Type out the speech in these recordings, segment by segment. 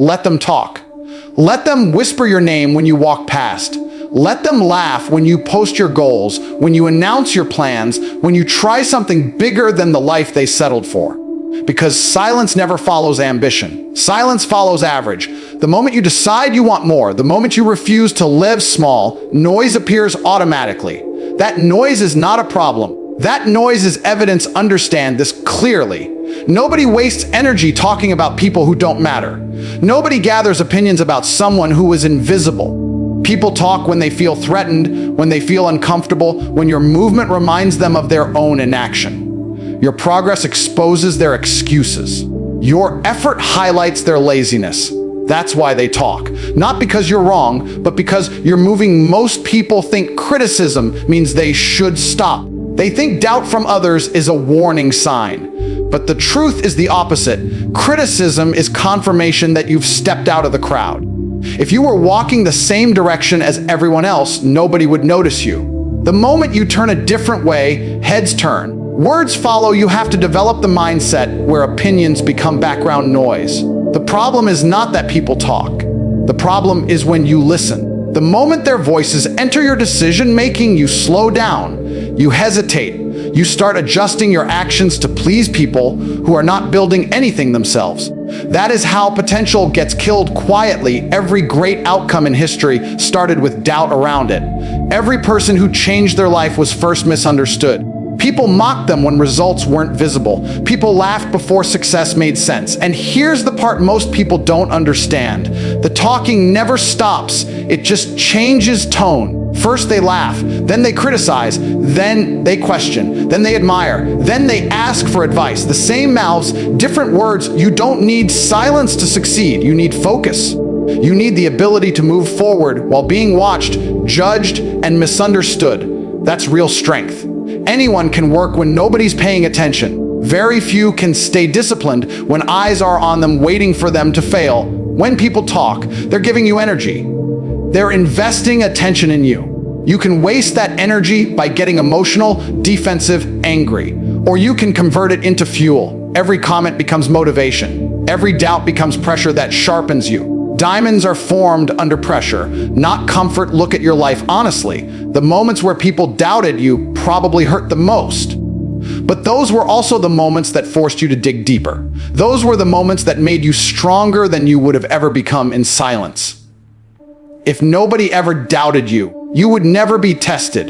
let them talk. Let them whisper your name when you walk past. Let them laugh when you post your goals, when you announce your plans, when you try something bigger than the life they settled for. Because silence never follows ambition. Silence follows average. The moment you decide you want more, the moment you refuse to live small, noise appears automatically. That noise is not a problem. That noise is evidence. Understand this clearly. Nobody wastes energy talking about people who don't matter. Nobody gathers opinions about someone who is invisible. People talk when they feel threatened, when they feel uncomfortable, when your movement reminds them of their own inaction. Your progress exposes their excuses. Your effort highlights their laziness. That's why they talk. Not because you're wrong, but because you're moving. Most people think criticism means they should stop. They think doubt from others is a warning sign. But the truth is the opposite. Criticism is confirmation that you've stepped out of the crowd. If you were walking the same direction as everyone else, nobody would notice you. The moment you turn a different way, heads turn. Words follow. You have to develop the mindset where opinions become background noise. The problem is not that people talk. The problem is when you listen. The moment their voices enter your decision-making, you slow down. You hesitate. You start adjusting your actions to please people who are not building anything themselves. That is how potential gets killed quietly. Every great outcome in history started with doubt around it. Every person who changed their life was first misunderstood. People mocked them when results weren't visible. People laughed before success made sense. And here's the part most people don't understand. The talking never stops. It just changes tone. First they laugh, then they criticize, then they question, then they admire, then they ask for advice. The same mouths, different words. You don't need silence to succeed. You need focus. You need the ability to move forward while being watched, judged, and misunderstood. That's real strength. Anyone can work when nobody's paying attention. Very few can stay disciplined when eyes are on them waiting for them to fail. When people talk, they're giving you energy. They're investing attention in you. You can waste that energy by getting emotional, defensive, angry. Or you can convert it into fuel. Every comment becomes motivation. Every doubt becomes pressure that sharpens you. Diamonds are formed under pressure, not comfort. Look at your life honestly. The moments where people doubted you probably hurt the most. But those were also the moments that forced you to dig deeper. Those were the moments that made you stronger than you would have ever become in silence. If nobody ever doubted you, you would never be tested.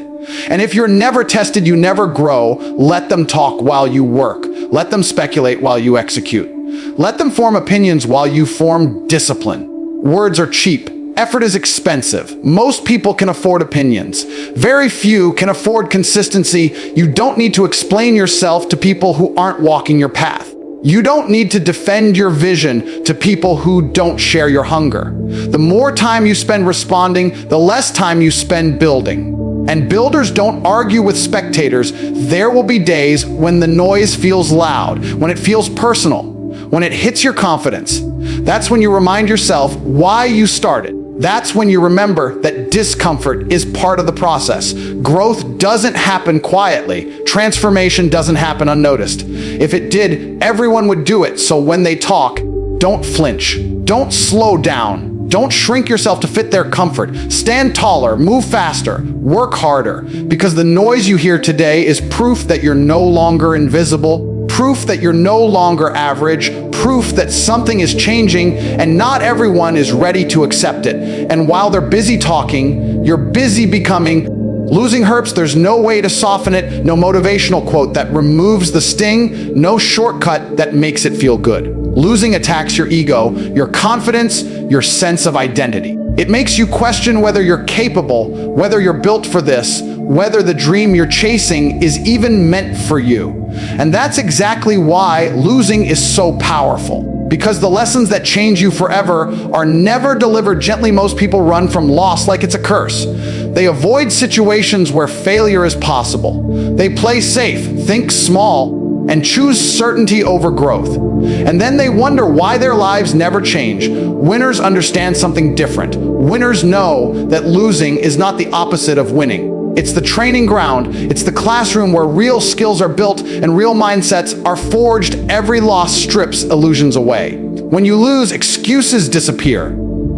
And if you're never tested, you never grow. Let them talk while you work. Let them speculate while you execute. Let them form opinions while you form discipline. Words are cheap. Effort is expensive. Most people can afford opinions. Very few can afford consistency. You don't need to explain yourself to people who aren't walking your path. You don't need to defend your vision to people who don't share your hunger. The more time you spend responding, the less time you spend building. And builders don't argue with spectators. There will be days when the noise feels loud, when it feels personal, when it hits your confidence. That's when you remind yourself why you started. That's when you remember that discomfort is part of the process. Growth doesn't happen quietly. Transformation doesn't happen unnoticed. If it did, everyone would do it. So when they talk, don't flinch. Don't slow down. Don't shrink yourself to fit their comfort. Stand taller, move faster, work harder. Because the noise you hear today is proof that you're no longer invisible. Proof that you're no longer average, proof that something is changing and not everyone is ready to accept it. And while they're busy talking, you're busy becoming. Losing hurts, there's no way to soften it, no motivational quote that removes the sting, no shortcut that makes it feel good. Losing attacks your ego, your confidence, your sense of identity. It makes you question whether you're capable, whether you're built for this, whether the dream you're chasing is even meant for you. And that's exactly why losing is so powerful. Because the lessons that change you forever are never delivered gently. Most people run from loss like it's a curse. They avoid situations where failure is possible. They play safe, think small, and choose certainty over growth. And then they wonder why their lives never change. Winners understand something different. Winners know that losing is not the opposite of winning. It's the training ground. It's the classroom where real skills are built and real mindsets are forged. Every loss strips illusions away. When you lose, excuses disappear.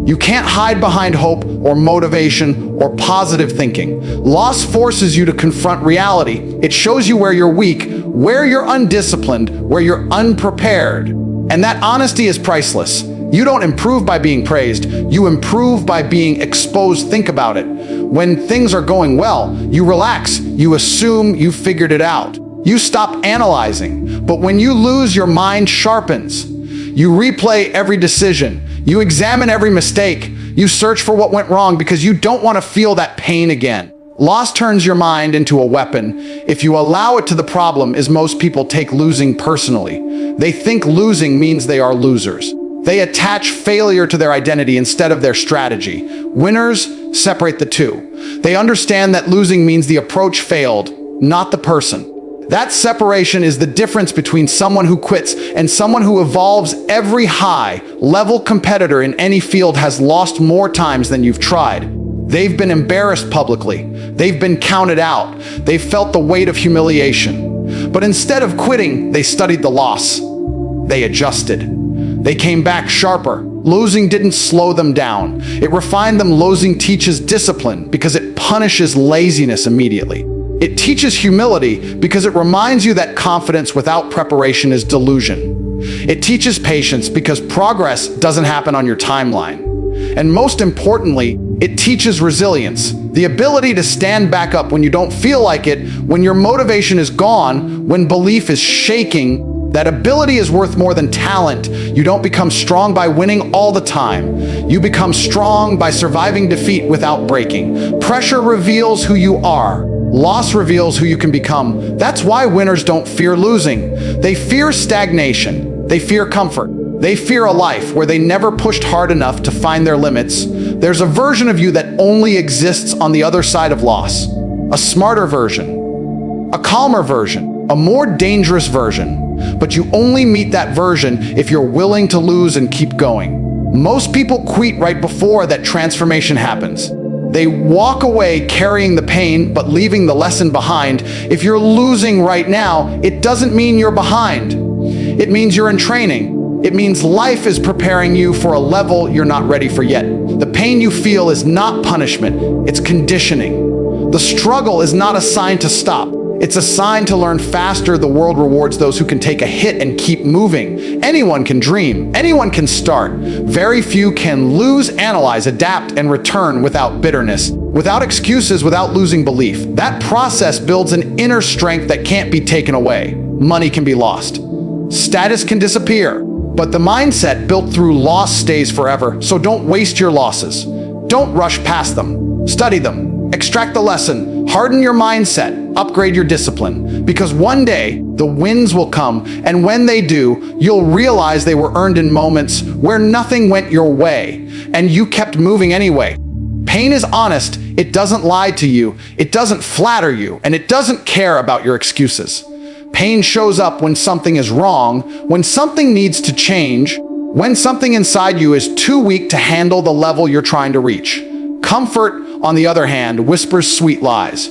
You can't hide behind hope or motivation or positive thinking. Loss forces you to confront reality. It shows you where you're weak, where you're undisciplined, where you're unprepared. And that honesty is priceless. You don't improve by being praised. You improve by being exposed. Think about it. When things are going well, you relax. You assume you figured it out. You stop analyzing. But when you lose, your mind sharpens. You replay every decision. You examine every mistake. You search for what went wrong because you don't want to feel that pain again. Loss turns your mind into a weapon. If you allow it to, the problem is most people take losing personally. They think losing means they are losers. They attach failure to their identity instead of their strategy. Winners separate the two. They understand that losing means the approach failed, not the person. That separation is the difference between someone who quits and someone who evolves. Every high-level competitor in any field has lost more times than you've tried. They've been embarrassed publicly. They've been counted out. They've felt the weight of humiliation. But instead of quitting, they studied the loss. They adjusted. They came back sharper. Losing didn't slow them down. It refined them. Losing teaches discipline because it punishes laziness immediately. It teaches humility because it reminds you that confidence without preparation is delusion. It teaches patience because progress doesn't happen on your timeline. And most importantly, it teaches resilience, the ability to stand back up when you don't feel like it, when your motivation is gone, when belief is shaking. That ability is worth more than talent. You don't become strong by winning all the time. You become strong by surviving defeat without breaking. Pressure reveals who you are. Loss reveals who you can become. That's why winners don't fear losing. They fear stagnation. They fear comfort. They fear a life where they never pushed hard enough to find their limits. There's a version of you that only exists on the other side of loss. A smarter version. A calmer version. A more dangerous version. But you only meet that version if you're willing to lose and keep going. Most people quit right before that transformation happens. They walk away carrying the pain, but leaving the lesson behind. If you're losing right now, it doesn't mean you're behind. It means you're in training. It means life is preparing you for a level you're not ready for yet. The pain you feel is not punishment, it's conditioning. The struggle is not a sign to stop. It's a sign to learn faster. The world rewards those who can take a hit and keep moving. Anyone can dream. Anyone can start. Very few can lose, analyze, adapt, and return without bitterness, without excuses, without losing belief. That process builds an inner strength that can't be taken away. Money can be lost. Status can disappear. But the mindset built through loss stays forever. So don't waste your losses. Don't rush past them. Study them. Extract the lesson. Harden your mindset. Upgrade your discipline. Because one day, the wins will come, and when they do, you'll realize they were earned in moments where nothing went your way, and you kept moving anyway. Pain is honest. It doesn't lie to you. It doesn't flatter you, and it doesn't care about your excuses. Pain shows up when something is wrong, when something needs to change, when something inside you is too weak to handle the level you're trying to reach. Comfort, on the other hand, whispers sweet lies.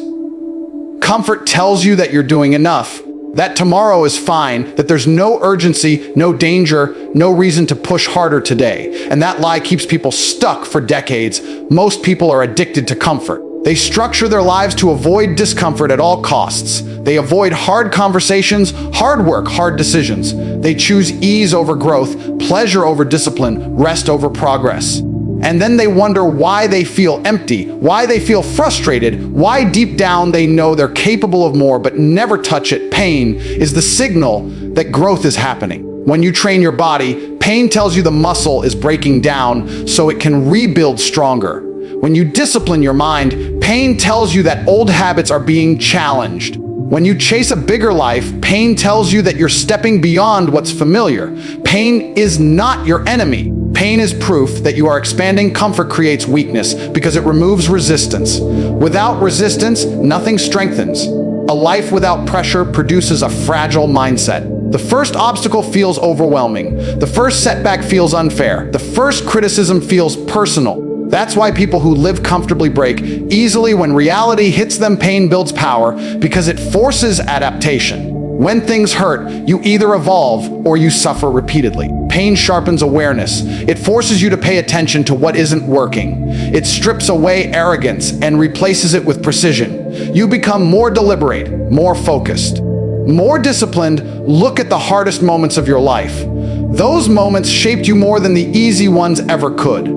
Comfort tells you that you're doing enough, that tomorrow is fine, that there's no urgency, no danger, no reason to push harder today. And that lie keeps people stuck for decades. Most people are addicted to comfort. They structure their lives to avoid discomfort at all costs. They avoid hard conversations, hard work, hard decisions. They choose ease over growth, pleasure over discipline, rest over progress. And then they wonder why they feel empty, why they feel frustrated, why deep down they know they're capable of more but never touch it. Pain is the signal that growth is happening. When you train your body, pain tells you the muscle is breaking down so it can rebuild stronger. When you discipline your mind, pain tells you that old habits are being challenged. When you chase a bigger life, pain tells you that you're stepping beyond what's familiar. Pain is not your enemy. Pain is proof that you are expanding. Comfort creates weakness because it removes resistance. Without resistance, nothing strengthens. A life without pressure produces a fragile mindset. The first obstacle feels overwhelming. The first setback feels unfair. The first criticism feels personal. That's why people who live comfortably break easily. When reality hits them, pain builds power because it forces adaptation. When things hurt, you either evolve or you suffer repeatedly. Pain sharpens awareness. It forces you to pay attention to what isn't working. It strips away arrogance and replaces it with precision. You become more deliberate, more focused, more disciplined. Look at the hardest moments of your life. Those moments shaped you more than the easy ones ever could.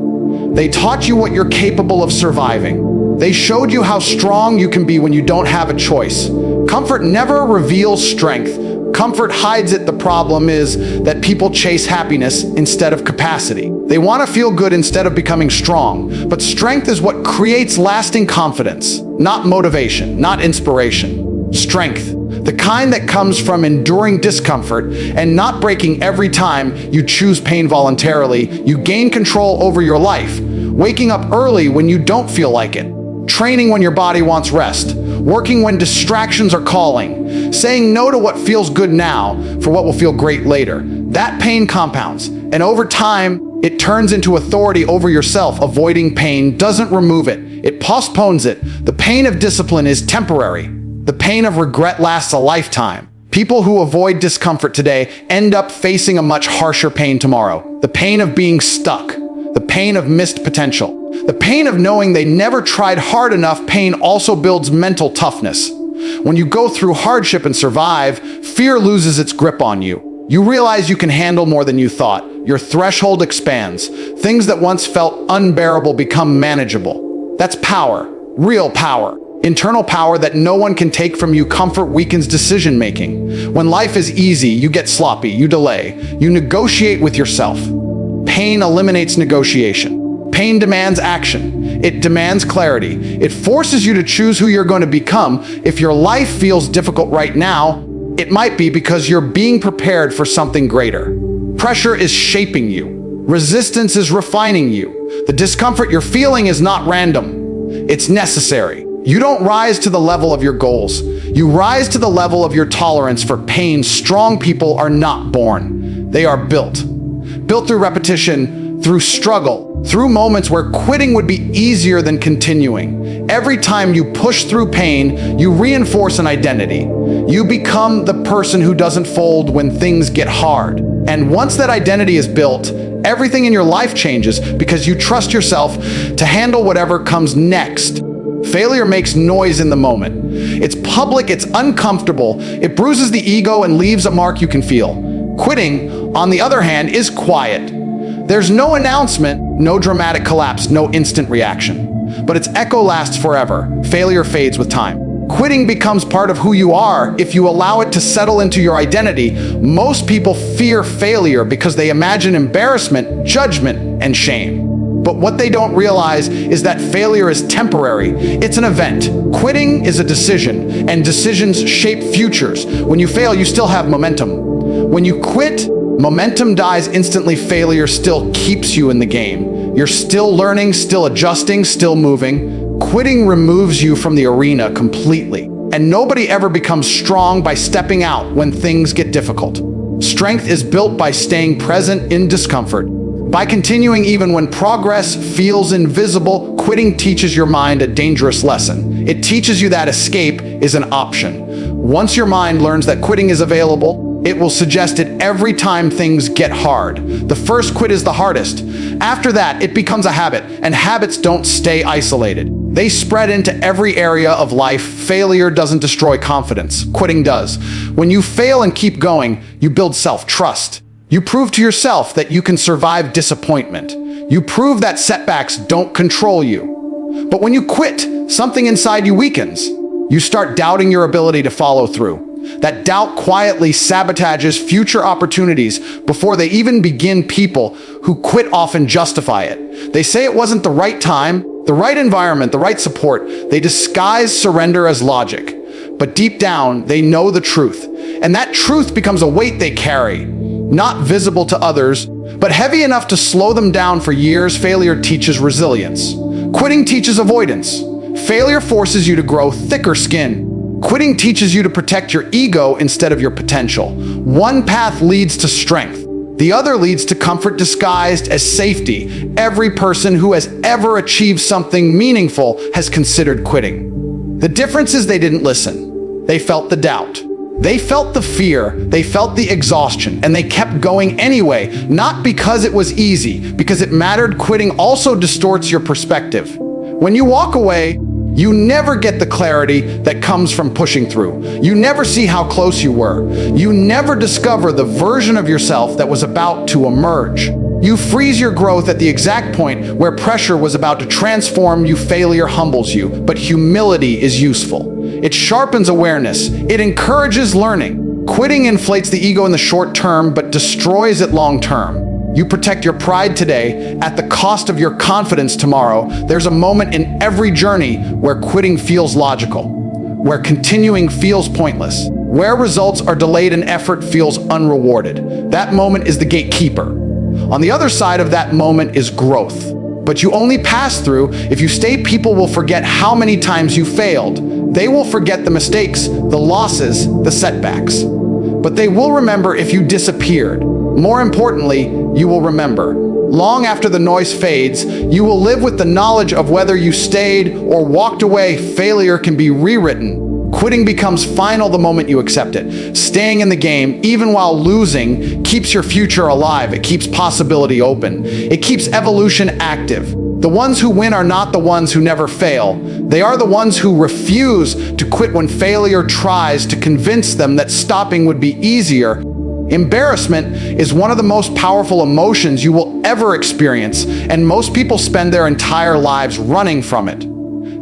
They taught you what you're capable of surviving. They showed you how strong you can be when you don't have a choice. Comfort never reveals strength. Comfort hides it. The problem is that people chase happiness instead of capacity. They want to feel good instead of becoming strong. But strength is what creates lasting confidence, not motivation, not inspiration. Strength, the kind that comes from enduring discomfort and not breaking every time you choose pain voluntarily. You gain control over your life, waking up early when you don't feel like it, training when your body wants rest, working when distractions are calling, saying no to what feels good now for what will feel great later. That pain compounds, and over time, it turns into authority over yourself. Avoiding pain doesn't remove it, it postpones it. The pain of discipline is temporary. The pain of regret lasts a lifetime. People who avoid discomfort today end up facing a much harsher pain tomorrow. The pain of being stuck, the pain of missed potential, the pain of knowing they never tried hard enough. Pain also builds mental toughness. When you go through hardship and survive, fear loses its grip on you. You realize you can handle more than you thought. Your threshold expands. Things that once felt unbearable become manageable. That's power, real power. Internal power that no one can take from you. Comfort weakens decision-making. When life is easy, you get sloppy, you delay, you negotiate with yourself. Pain eliminates negotiation. Pain demands action. It demands clarity. It forces you to choose who you're going to become. If your life feels difficult right now, it might be because you're being prepared for something greater. Pressure is shaping you. Resistance is refining you. The discomfort you're feeling is not random. It's necessary. You don't rise to the level of your goals. You rise to the level of your tolerance for pain. Strong people are not born. They are built. Built through repetition, through struggle, through moments where quitting would be easier than continuing. Every time you push through pain, you reinforce an identity. You become the person who doesn't fold when things get hard. And once that identity is built, everything in your life changes because you trust yourself to handle whatever comes next. Failure makes noise in the moment. It's public, it's uncomfortable, it bruises the ego and leaves a mark you can feel. Quitting, on the other hand, is quiet. There's no announcement, no dramatic collapse, no instant reaction. But its echo lasts forever. Failure fades with time. Quitting becomes part of who you are if you allow it to settle into your identity. Most people fear failure because they imagine embarrassment, judgment, and shame. But what they don't realize is that failure is temporary. It's an event. Quitting is a decision, and decisions shape futures. When you fail, you still have momentum. When you quit, momentum dies instantly. Failure still keeps you in the game. You're still learning, still adjusting, still moving. Quitting removes you from the arena completely. And nobody ever becomes strong by stepping out when things get difficult. Strength is built by staying present in discomfort. By continuing even when progress feels invisible. Quitting teaches your mind a dangerous lesson. It teaches you that escape is an option. Once your mind learns that quitting is available, it will suggest it every time things get hard. The first quit is the hardest. After that, it becomes a habit, and habits don't stay isolated. They spread into every area of life. Failure doesn't destroy confidence. Quitting does. When you fail and keep going, you build self-trust. You prove to yourself that you can survive disappointment. You prove that setbacks don't control you. But when you quit, something inside you weakens. You start doubting your ability to follow through. That doubt quietly sabotages future opportunities before they even begin. People who quit often justify it. They say it wasn't the right time, the right environment, the right support. They disguise surrender as logic. But deep down, they know the truth. And that truth becomes a weight they carry. Not visible to others, but heavy enough to slow them down for years. Failure teaches resilience. Quitting teaches avoidance. Failure forces you to grow thicker skin. Quitting teaches you to protect your ego instead of your potential. One path leads to strength. The other leads to comfort disguised as safety. Every person who has ever achieved something meaningful has considered quitting. The difference is they didn't listen. They felt the doubt. They felt the fear, they felt the exhaustion, and they kept going anyway, not because it was easy, because it mattered. Quitting also distorts your perspective. When you walk away, you never get the clarity that comes from pushing through. You never see how close you were. You never discover the version of yourself that was about to emerge. You freeze your growth at the exact point where pressure was about to transform you. Failure humbles you, but humility is useful. It sharpens awareness. It encourages learning. Quitting inflates the ego in the short term, but destroys it long term. You protect your pride today at the cost of your confidence tomorrow. There's a moment in every journey where quitting feels logical, where continuing feels pointless, where results are delayed and effort feels unrewarded. That moment is the gatekeeper. On the other side of that moment is growth. But you only pass through if you stay. People will forget how many times you failed. They will forget the mistakes, the losses, the setbacks. But they will remember if you disappeared. More importantly, you will remember. Long after the noise fades, you will live with the knowledge of whether you stayed or walked away. Failure can be rewritten. Quitting becomes final the moment you accept it. Staying in the game, even while losing, keeps your future alive. It keeps possibility open. It keeps evolution active. The ones who win are not the ones who never fail. They are the ones who refuse to quit when failure tries to convince them that stopping would be easier. Embarrassment is one of the most powerful emotions you will ever experience, and most people spend their entire lives running from it.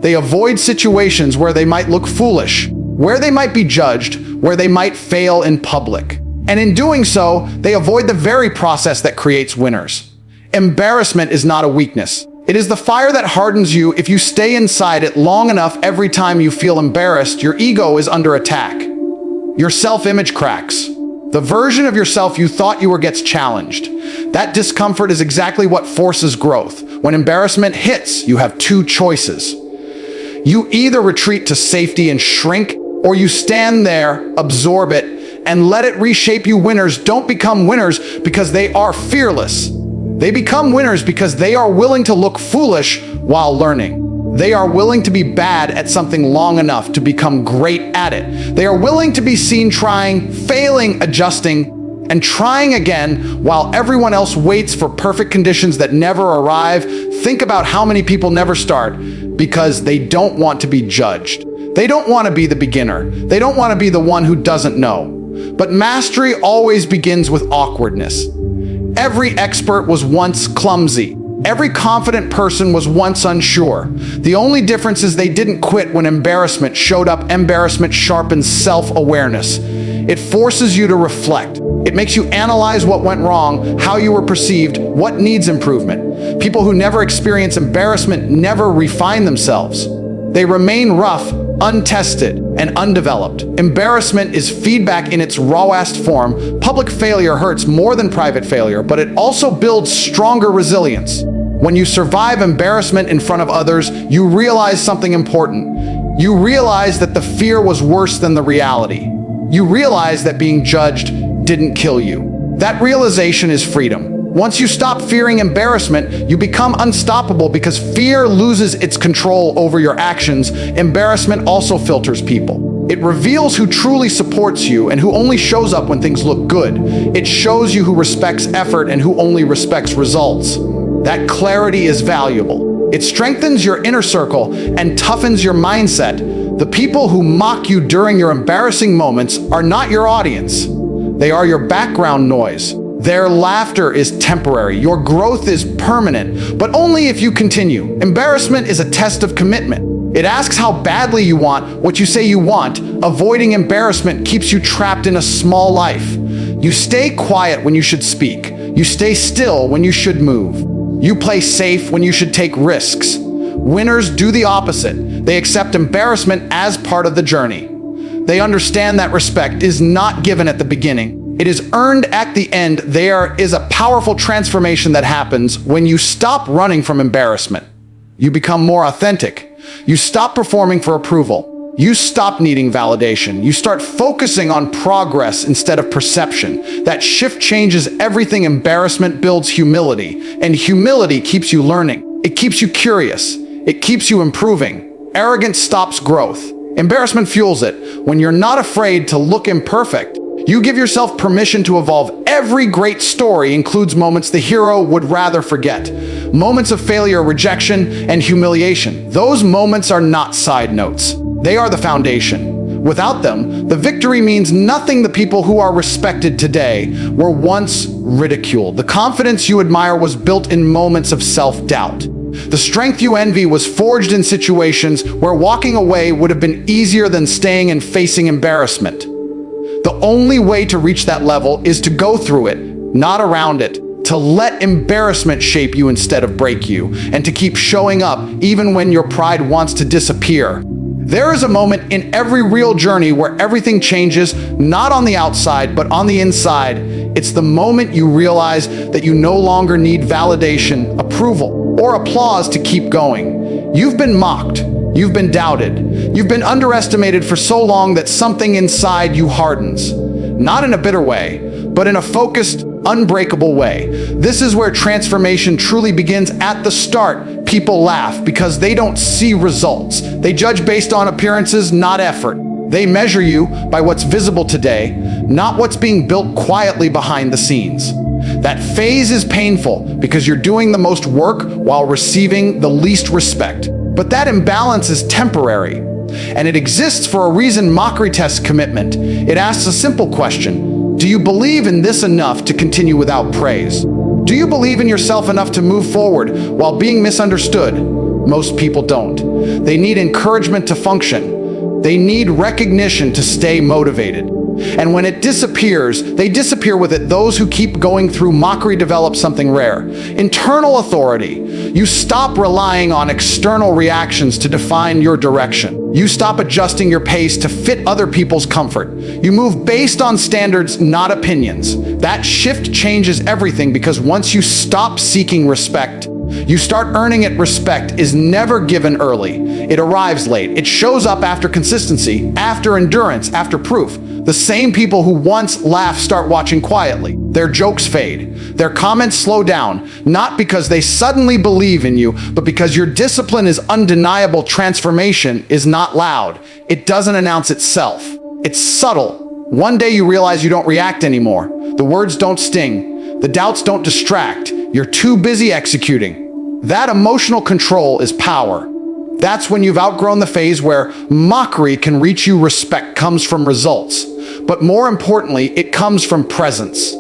They avoid situations where they might look foolish, where they might be judged, where they might fail in public. And in doing so, they avoid the very process that creates winners. Embarrassment is not a weakness. It is the fire that hardens you. If you stay inside it long enough, every time you feel embarrassed, your ego is under attack. Your self-image cracks. The version of yourself you thought you were gets challenged. That discomfort is exactly what forces growth. When embarrassment hits, you have two choices. You either retreat to safety and shrink, or you stand there, absorb it, and let it reshape you. Winners don't become winners because they are fearless. They become winners because they are willing to look foolish while learning. They are willing to be bad at something long enough to become great at it. They are willing to be seen trying, failing, adjusting, and trying again while everyone else waits for perfect conditions that never arrive. Think about how many people never start because they don't want to be judged. They don't want to be the beginner. They don't want to be the one who doesn't know. But mastery always begins with awkwardness. Every expert was once clumsy. Every confident person was once unsure. The only difference is they didn't quit when embarrassment showed up. Embarrassment sharpens self-awareness. It forces you to reflect. It makes you analyze what went wrong, how you were perceived, what needs improvement. People who never experience embarrassment never refine themselves. They remain rough, untested, and undeveloped. Embarrassment is feedback in its rawest form. Public failure hurts more than private failure, but it also builds stronger resilience. When you survive embarrassment in front of others, you realize something important. You realize that the fear was worse than the reality. You realize that being judged didn't kill you. That realization is freedom. Once you stop fearing embarrassment, you become unstoppable because fear loses its control over your actions. Embarrassment also filters people. It reveals who truly supports you and who only shows up when things look good. It shows you who respects effort and who only respects results. That clarity is valuable. It strengthens your inner circle and toughens your mindset. The people who mock you during your embarrassing moments are not your audience. They are your background noise. Their laughter is temporary. Your growth is permanent, but only if you continue. Embarrassment is a test of commitment. It asks how badly you want what you say you want. Avoiding embarrassment keeps you trapped in a small life. You stay quiet when you should speak. You stay still when you should move. You play safe when you should take risks. Winners do the opposite. They accept embarrassment as part of the journey. They understand that respect is not given at the beginning. It is earned at the end. There is a powerful transformation that happens when you stop running from embarrassment. You become more authentic. You stop performing for approval. You stop needing validation. You start focusing on progress instead of perception. That shift changes everything. Embarrassment builds humility, and humility keeps you learning. It keeps you curious. It keeps you improving. Arrogance stops growth. Embarrassment fuels it. When you're not afraid to look imperfect, you give yourself permission to evolve. Every great story includes moments the hero would rather forget. Moments of failure, rejection, and humiliation. Those moments are not side notes. They are the foundation. Without them, the victory means nothing. The people who are respected today were once ridiculed. The confidence you admire was built in moments of self-doubt. The strength you envy was forged in situations where walking away would have been easier than staying and facing embarrassment. The only way to reach that level is to go through it, not around it. To let embarrassment shape you instead of break you, and to keep showing up even when your pride wants to disappear. There is a moment in every real journey where everything changes, not on the outside, but on the inside. It's the moment you realize that you no longer need validation, approval, or applause to keep going. You've been mocked. You've been doubted. You've been underestimated for so long that something inside you hardens. Not in a bitter way, but in a focused, unbreakable way. This is where transformation truly begins. At the start, people laugh because they don't see results. They judge based on appearances, not effort. They measure you by what's visible today, not what's being built quietly behind the scenes. That phase is painful because you're doing the most work while receiving the least respect. But that imbalance is temporary, and it exists for a reason. Mockery tests commitment. It asks a simple question: do you believe in this enough to continue without praise? Do you believe in yourself enough to move forward while being misunderstood? Most people don't. They need encouragement to function. They need recognition to stay motivated. And when it disappears, they disappear with it. Those who keep going through mockery develop something rare: internal authority. You stop relying on external reactions to define your direction. You stop adjusting your pace to fit other people's comfort. You move based on standards, not opinions. That shift changes everything, because once you stop seeking respect, you start earning it. Respect is never given early. It arrives late. It shows up after consistency, after endurance, after proof. The same people who once laughed start watching quietly. Their jokes fade. Their comments slow down, not because they suddenly believe in you, but because your discipline is undeniable. Transformation is not loud. It doesn't announce itself. It's subtle. One day you realize you don't react anymore. The words don't sting. The doubts don't distract. You're too busy executing. That emotional control is power. That's when you've outgrown the phase where mockery can reach you. Respect comes from results, but more importantly, it comes from presence.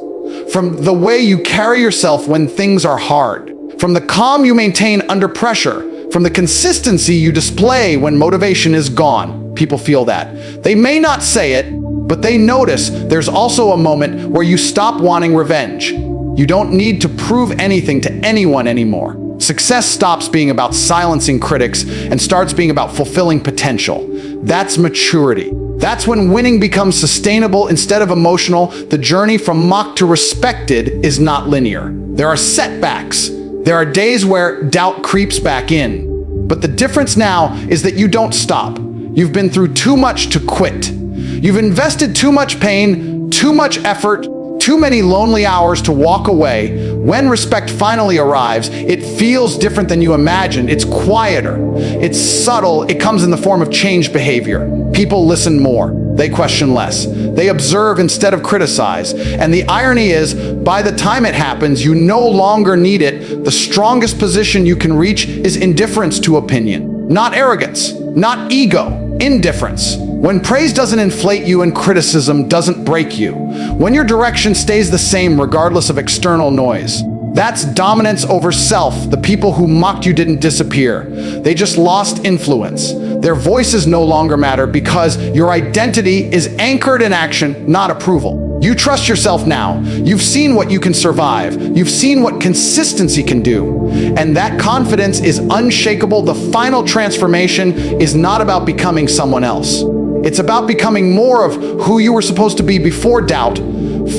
From the way you carry yourself when things are hard, from the calm you maintain under pressure, from the consistency you display when motivation is gone. People feel that. They may not say it, but they notice. There's also a moment where you stop wanting revenge. You don't need to prove anything to anyone anymore. Success stops being about silencing critics and starts being about fulfilling potential. That's maturity. That's when winning becomes sustainable instead of emotional. The journey from mocked to respected is not linear. There are setbacks. There are days where doubt creeps back in. But the difference now is that you don't stop. You've been through too much to quit. You've invested too much pain, too much effort, too many lonely hours to walk away. When respect finally arrives, it feels different than you imagined. It's quieter. It's subtle. It comes in the form of changed behavior. People listen more. They question less. They observe instead of criticize. And the irony is, by the time it happens, you no longer need it. The strongest position you can reach is indifference to opinion. Not arrogance, not ego, indifference. When praise doesn't inflate you and criticism doesn't break you. When your direction stays the same regardless of external noise. That's dominance over self. The people who mocked you didn't disappear. They just lost influence. Their voices no longer matter because your identity is anchored in action, not approval. You trust yourself now. You've seen what you can survive. You've seen what consistency can do. And that confidence is unshakable. The final transformation is not about becoming someone else. It's about becoming more of who you were supposed to be before doubt,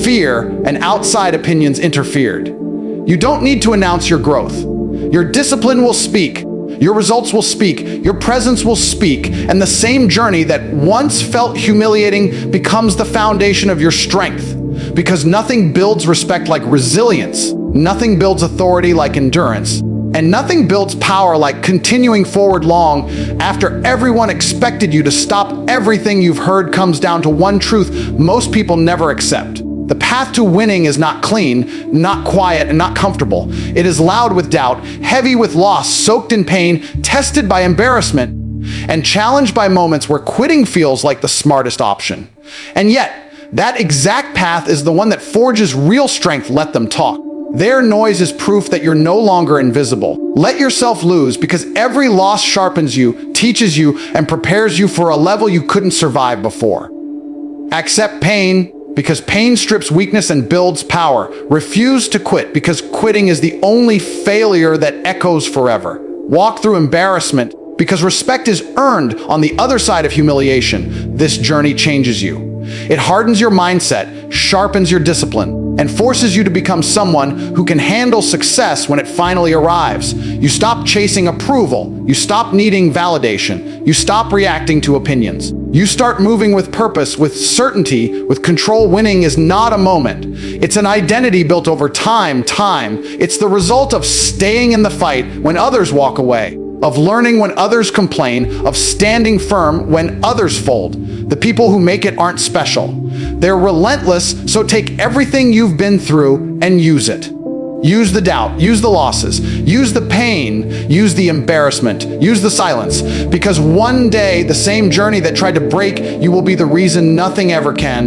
fear, and outside opinions interfered. You don't need to announce your growth. Your discipline will speak. Your results will speak, your presence will speak, and the same journey that once felt humiliating becomes the foundation of your strength. Because nothing builds respect like resilience, nothing builds authority like endurance, and nothing builds power like continuing forward long after everyone expected you to stop. Everything you've heard comes down to one truth most people never accept. The path to winning is not clean, not quiet, and not comfortable. It is loud with doubt, heavy with loss, soaked in pain, tested by embarrassment, and challenged by moments where quitting feels like the smartest option. And yet, that exact path is the one that forges real strength. Let them talk. Their noise is proof that you're no longer invisible. Let yourself lose, because every loss sharpens you, teaches you, and prepares you for a level you couldn't survive before. Accept pain, because pain strips weakness and builds power. Refuse to quit, because quitting is the only failure that echoes forever. Walk through embarrassment, because respect is earned on the other side of humiliation. This journey changes you. It hardens your mindset, sharpens your discipline, and forces you to become someone who can handle success when it finally arrives. You stop chasing approval. You stop needing validation. You stop reacting to opinions. You start moving with purpose, with certainty, with control. Winning is not a moment. It's an identity built over time. It's the result of staying in the fight when others walk away, of learning when others complain, of standing firm when others fold. The people who make it aren't special. They're relentless, so take everything you've been through and use it. Use the doubt, use the losses, use the pain, use the embarrassment, use the silence, because one day the same journey that tried to break you will be the reason nothing ever can.